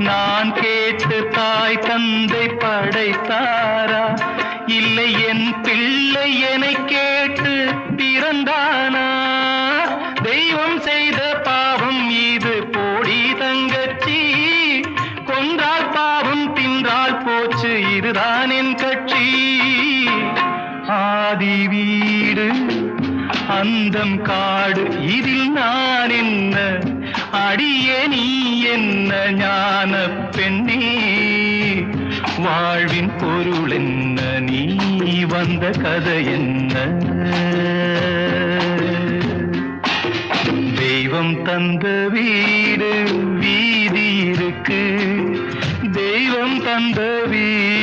நான் கேட்டு தாய் தந்தை படைத்தாரா? இல்லை என் பிள்ளை என்னை கேட்டு பிறந்தானா? தெய்வம் செய்த பாவம் இது போடி தங்கச்சி, கொன்றால் பாவம் தின்றால் போச்சு இதுதான் என் கட்சி. ஆதி வீடு அந்தம் காடு இதில் நான் என்ன, அடியே நீ என்ன ஞான பெண்ணே? வாழ்வின் பொருள் என்ன, நீ வந்த கதை என்ன? தெய்வம் தந்த வீடு வீதி இருக்கு, தெய்வம் தந்த வீடு